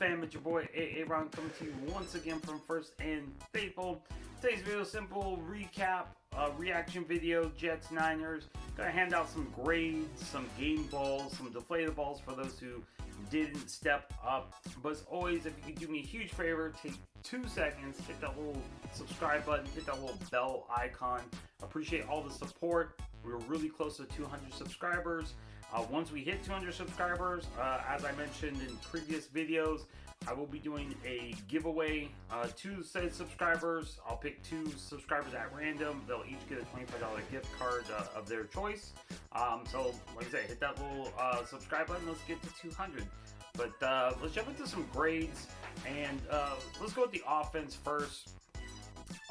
fam? It's your boy Aaron coming to you once again from First and Faithful. Today's video, simple recap, reaction video, Jets, Niners. Gonna hand out some grades, some game balls, some deflated balls for those who didn't step up. But as always, if you could do me a huge favor, take 2 seconds, hit that little subscribe button, hit that little bell icon. Appreciate all the support. We're really close to 200 subscribers. Once we hit 200 subscribers, as I mentioned in previous videos, I will be doing a giveaway to said subscribers. I'll pick 2 subscribers at random. They'll each get a $25 gift card of their choice. So, like I said, hit that little subscribe button. Let's get to 200. But let's jump into some grades, and let's go with the offense first.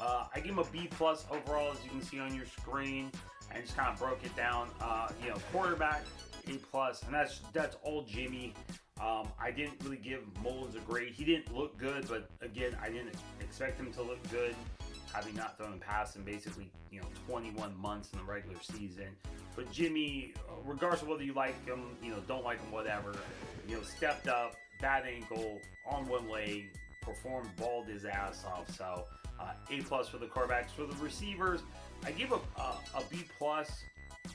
I give him a B+ overall, as you can see on your screen, and just kind of broke it down. Quarterback, A+, and that's all Jimmy. I didn't really give Mullins a grade. He didn't look good, but again, I didn't expect him to look good, having not thrown a pass in basically 21 months in the regular season. But Jimmy, regardless of whether you like him, don't like him, whatever, stepped up, bad ankle, on one leg, performed, balled his ass off. So A+ for the quarterbacks. For the receivers, I give a B+.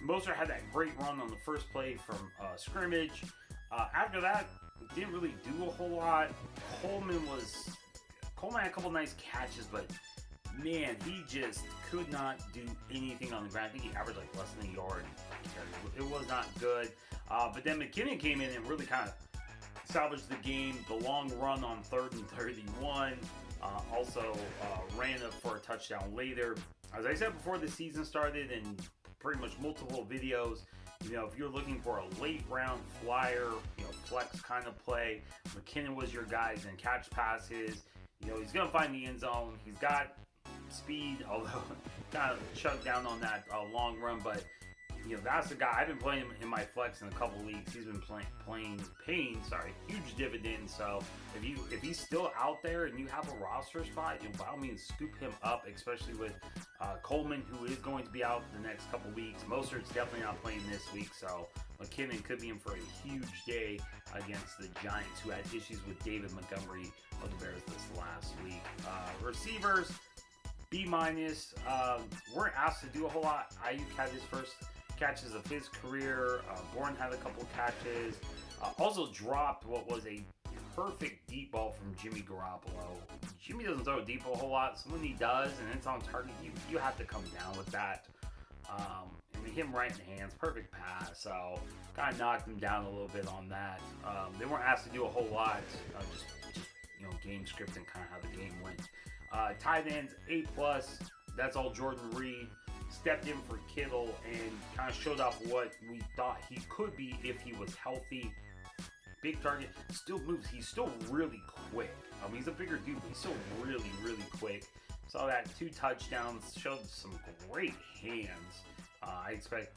Mostert had that great run on the first play from scrimmage. After that, didn't really do a whole lot. Coleman had a couple nice catches, but man, he just could not do anything on the ground. I think he averaged like less than a yard. It was not good. But then McKinnon came in and really kind of salvaged the game. The long run on 3rd and 31. Also ran up for a touchdown later. As I said before the season started, and pretty much multiple videos, if you're looking for a late round flyer, flex kind of play, McKinnon was your guy. He's gonna catch passes. He's gonna find the end zone. He's got speed, although kind of shut down on that long run. But that's the guy. I've been playing him in my flex in a couple weeks. He's been paying huge dividends. So if he's still out there and you have a roster spot, by all means scoop him up, especially with Coleman, who is going to be out the next couple weeks. Mostert's definitely not playing this week, so McKinnon could be in for a huge day against the Giants, who had issues with David Montgomery of the Bears this last week. Receivers, B-. Weren't asked to do a whole lot. Ayuk had his first catches of his career. Bourne had a couple catches. Also dropped what was a perfect deep ball from Jimmy Garoppolo. Jimmy doesn't throw a deep ball a whole lot, so when he does and it's on target, you have to come down with that. And we hit him right in the hands. Perfect pass. So kind of knocked him down a little bit on that. They weren't asked to do a whole lot. Just game script and kind of how the game went. Tight ends, A+. That's all Jordan Reed. Stepped in for Kittle and kind of showed off what we thought he could be if he was healthy. Big target, still moves. He's still really quick. He's a bigger dude, but he's still really, really quick. Saw that 2 touchdowns, showed some great hands. I expect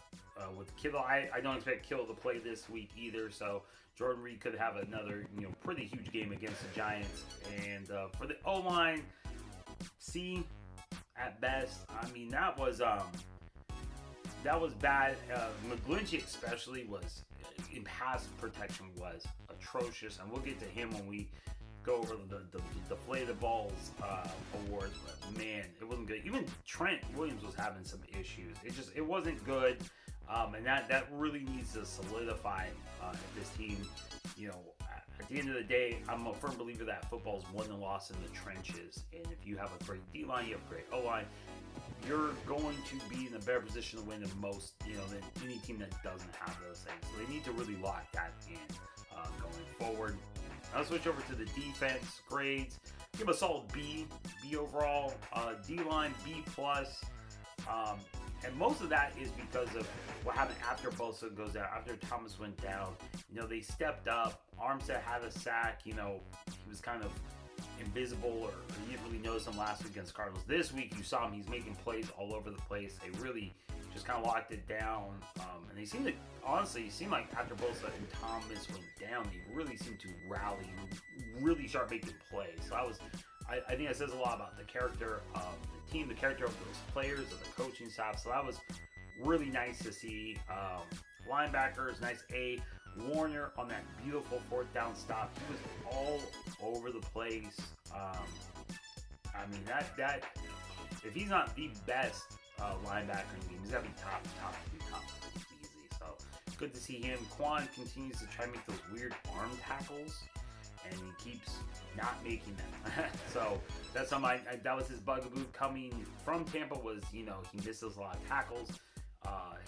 with Kittle, I don't expect Kittle to play this week either. So Jordan Reed could have another pretty huge game against the Giants. And for the O-line, C at best. That was bad. McGlinchey especially was in pass protection was atrocious, and we'll get to him when we go over the deflated balls awards. But man, it wasn't good. Even Trent Williams was having some issues. It wasn't good, and that really needs to solidify this team. At the end of the day, I'm a firm believer that football is won and lost in the trenches. And if you have a great D-line, you have a great O-line, you're going to be in a better position to win than most, than any team that doesn't have those things. So they need to really lock that in going forward. I'll switch over to the defense grades. Give a solid B overall. D-line, B+. And most of that is because of what happened after Bosa goes down, after Thomas went down. They stepped up. Armstead had a sack. He was kind of invisible, or you didn't really notice him last week against Cardinals. This week you saw him. He's making plays all over the place. They really just kind of locked it down. And they seemed to, honestly, it seemed like after Bosa and Thomas went down, they really seemed to rally and really start making plays. So I think that says a lot about the character of the team, the character of those players, of the coaching staff. So that was really nice to see. Linebackers, nice A. Warner on that beautiful fourth down stop. He was all over the place. I mean, that if he's not the best linebacker in the game, he's got to be top easy. So good to see him. Quan continues to try to make those weird arm tackles, and he keeps not making them. So that's something that was his bugaboo coming from Tampa, was, you know, he misses a lot of tackles.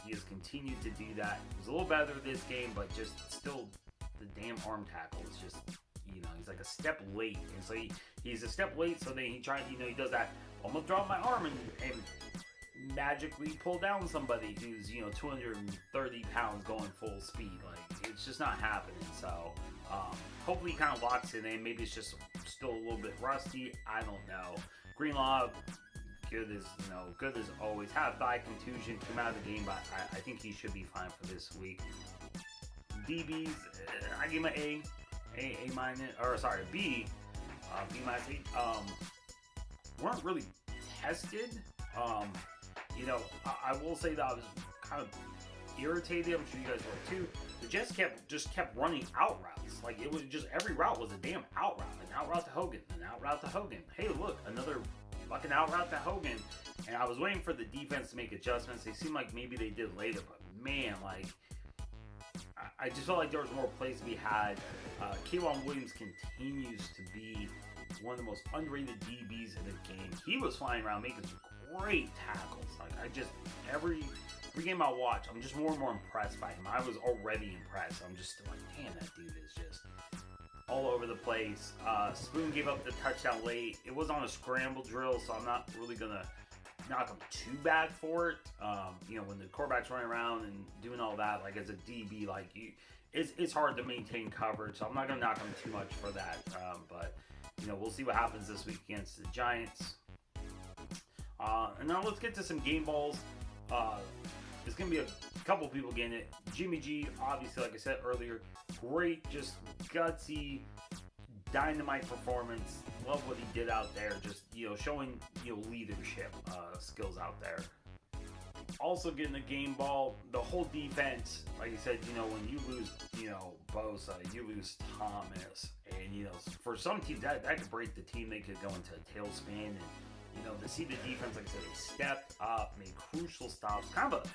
He has continued to do that. He was a little better this game, but just still the damn arm tackle is just, you know, he's like a step late. And so he's a step late, so then he tries, you know, he does that, almost drop my arm and magically pull down somebody who's, you know, 230 pounds going full speed. Like, it's just not happening. So hopefully he kind of locks it in. Maybe it's just still a little bit rusty. I don't know. Greenlaw, good as always. Had a thigh contusion, came out of the game, but I think he should be fine for this week. DBs, I give him an A minus, or sorry, B minus 8. Weren't really tested. You know, I will say that I was kind of irritated. I'm sure you guys were too. The Jets kept running out routes. Like, it was just, every route was a damn out route. An out route to Hogan, an out route to Hogan. Hey, look, another fucking out route to Hogan. And I was waiting for the defense to make adjustments. They seemed like maybe they did later, but man, like, I just felt like there was more plays to be had. K'Waun Williams continues to be one of the most underrated DBs in the game. He was flying around making some great tackles. Like, every game I watch, I'm just more and more impressed by him. I was already impressed. I'm just like, damn, that dude is just all over the place. Spoon gave up the touchdown late. It was on a scramble drill, so I'm not really gonna knock him too bad for it. You know, when the quarterback's running around and doing all that, like, as a DB, like, it's hard to maintain coverage, so I'm not gonna knock him too much for that. But you know, we'll see what happens this week against the Giants. And now let's get to some game balls. There's going to be a couple people getting it. Jimmy G, obviously, like I said earlier, great, just gutsy, dynamite performance. Love what he did out there. Just, you know, showing, you know, leadership skills out there. Also getting the game ball, the whole defense. Like I said, you know, when you lose, you know, Bosa, you lose Thomas, and, you know, for some teams that could break the team. They could go into a tailspin, and, you know, to see the defense, like I said, they stepped up, made crucial stops, kind of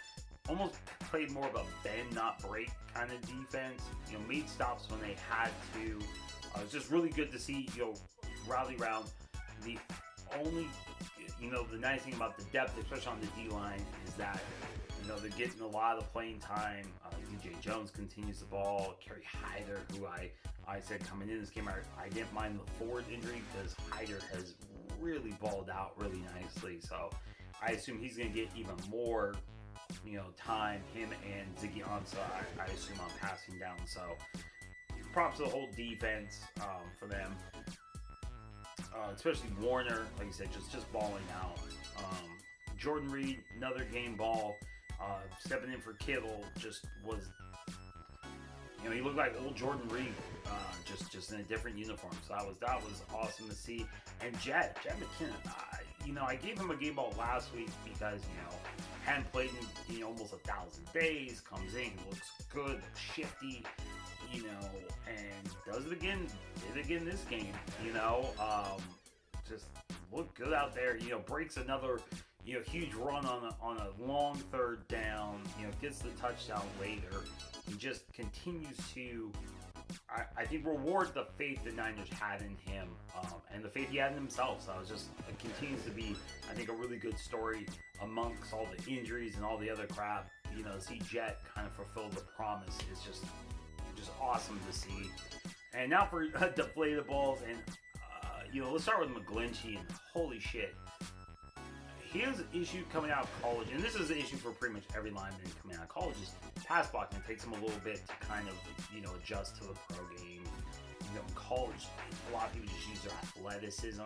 almost played more of a bend, not break kind of defense. You know, made stops when they had to. It's just really good to see, you know, rally around. The only, you know, the nice thing about the depth, especially on the D-line, is that, you know, they're getting a lot of playing time. DJ Jones continues the ball. Kerry Hyder, who I said coming in this game, I didn't mind the Ford injury because Hyder has really balled out really nicely. So I assume he's going to get even more, you know, time, him and Ziggy Ansah, I assume, on passing down. So props to the whole defense for them. Especially Warner, like I said, just balling out. Jordan Reed, another game ball, stepping in for Kittle, just was, you know, he looked like old Jordan Reed, just in a different uniform. So that was awesome to see. And Jet McKinnon, you know, I gave him a game ball last week because, you know, hadn't played in, you know, almost 1,000 days. Comes in, looks good, looks shifty, you know, and does it again. Did it again this game, you know. Just looked good out there. You know, breaks another, you know, huge run on a long third down. You know, gets the touchdown later. He just continues to, I think, reward the faith the Niners had in him, and the faith he had in himself. So it continues to be, I think, a really good story amongst all the injuries and all the other crap. You know, to see Jet kind of fulfill the promise is just awesome to see. And now for deflated balls, and you know, let's start with McGlinchey, and holy shit. His issue coming out of college, and this is the issue for pretty much every lineman coming out of college, is pass blocking. It takes him a little bit to kind of, you know, adjust to the pro game. You know, in college, a lot of people just use their athleticism.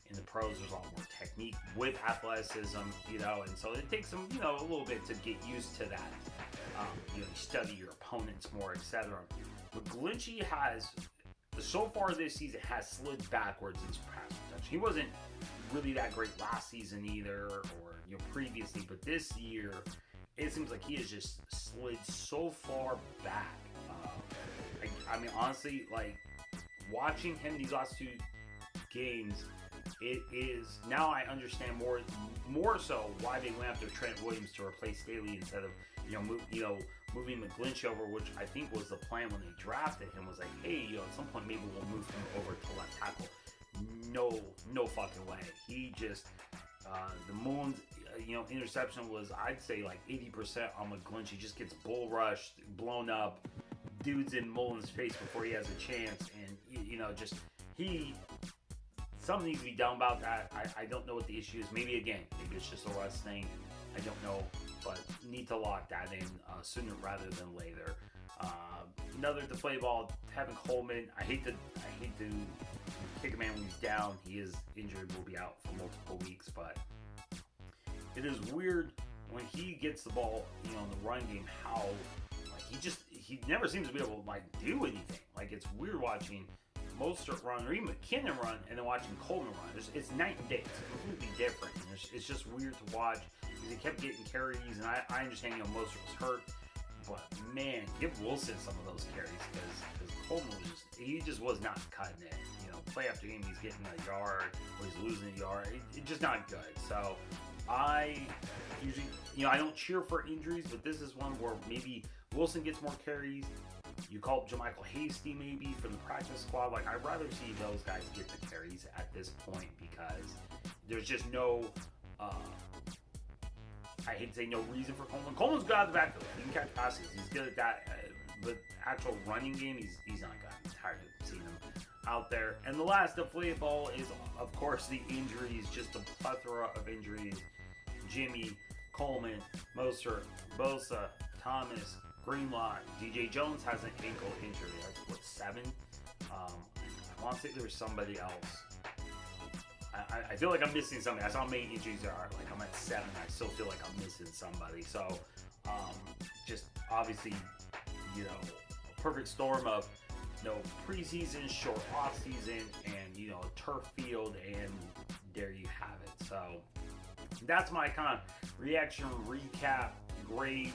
In the pros, there's a lot more technique with athleticism, you know, and so it takes them, you know, a little bit to get used to that. You know, you study your opponents more, etc. McGlinchey has, so far this season, has slid backwards in his pass protection. He wasn't really that great last season either, or, you know, previously, but this year it seems like he has just slid so far back. I mean, honestly, like watching him these last 2 games, it is now I understand more so why they went after Trent Williams to replace Staley instead of moving McGlinchey over, which I think was the plan when they drafted him. Was like, hey, at some point maybe we'll move him over to left tackle. No fucking way. He just the Mullins interception was, I'd say, like 80% on McGlinchey. He just gets bull rushed, blown up, dude's in Mullins' face before he has a chance, and just something needs to be done about that. I don't know what the issue is. Maybe it's just a rust thing. I don't know, but need to lock that in sooner rather than later. Another deflated ball, Tevin Coleman. I hate to kick a man when he's down. He is injured, will be out for multiple weeks, but it is weird when he gets the ball, in the run game, how he never seems to be able to do anything. Like, it's weird watching Mostert run or even McKinnon run and then watching Coleman run. It's night and day. It's completely different. And it's just weird to watch because he kept getting carries, and I understand Mostert was hurt, but man, give Wilson some of those carries because Coleman was not cutting it. Play after game he's getting a yard or he's losing a yard. It's just not good. So I usually, I don't cheer for injuries, but this is one where maybe Wilson gets more carries. You call up JaMychal Hasty maybe from the practice squad. Like, I'd rather see those guys get the carries at this point because there's just no, I hate to say no reason for Coleman. Coleman's good out of the backfield. He can catch passes. He's good at that. But actual running game, he's not good. I'm tired of seeing him out there. And the last deflated ball is, of course, the injuries. Just a plethora of injuries. Jimmy, Coleman, Mostert, Bosa, Thomas, Greenlaw. DJ Jones has an ankle injury. That's 7. I want to say there was somebody else. I feel like I'm missing somebody. I saw how many injuries there are. Like, I'm at 7. I still feel like I'm missing somebody. So, just obviously, a perfect storm of preseason, short off season, and a turf field, and there you have it. So that's my kind of reaction, recap, grades.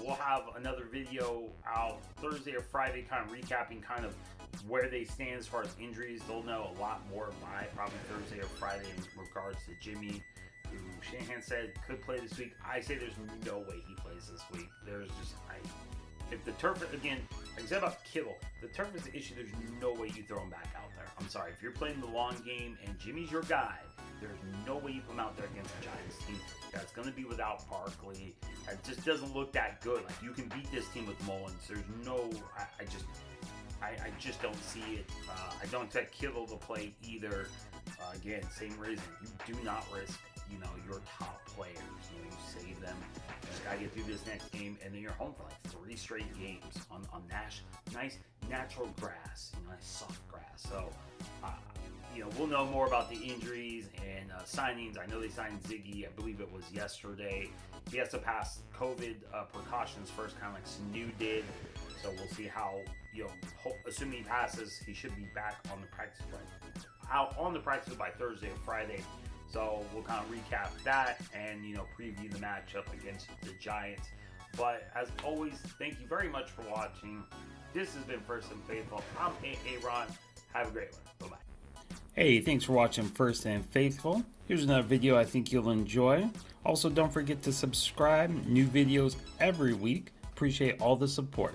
We'll have another video out Thursday or Friday, kind of recapping kind of where they stand as far as injuries. They'll know a lot more by probably Thursday or Friday in regards to Jimmy, who Shanahan said could play this week. I say there's no way he plays this week. There's just if the turf, again, like I said about Kittle, the turf is the issue. There's no way you throw him back out there. I'm sorry. If you're playing the long game and Jimmy's your guy, there's no way you put him out there against the Giants team that's going to be without Barkley. It just doesn't look that good. Like, you can beat this team with Mullins. There's no, I just don't see it. I don't expect Kittle to play either. Again, same reason. You do not risk, your top players. You save them. You just gotta get through this next game, and then you're home for like 3 straight games on nice natural grass, nice soft grass. So, we'll know more about the injuries and signings. I know they signed Ziggy. I believe it was yesterday. He has to pass COVID precautions first, kind of like Sanu did. So we'll see how, assuming he passes, he should be back on the practice out on the practice by Thursday or Friday. So we'll kind of recap that and, preview the matchup against the Giants. But as always, thank you very much for watching. This has been First and Faithful. I'm Aaron. Have a great one. Bye-bye. Hey, thanks for watching First and Faithful. Here's another video I think you'll enjoy. Also, don't forget to subscribe. New videos every week. Appreciate all the support.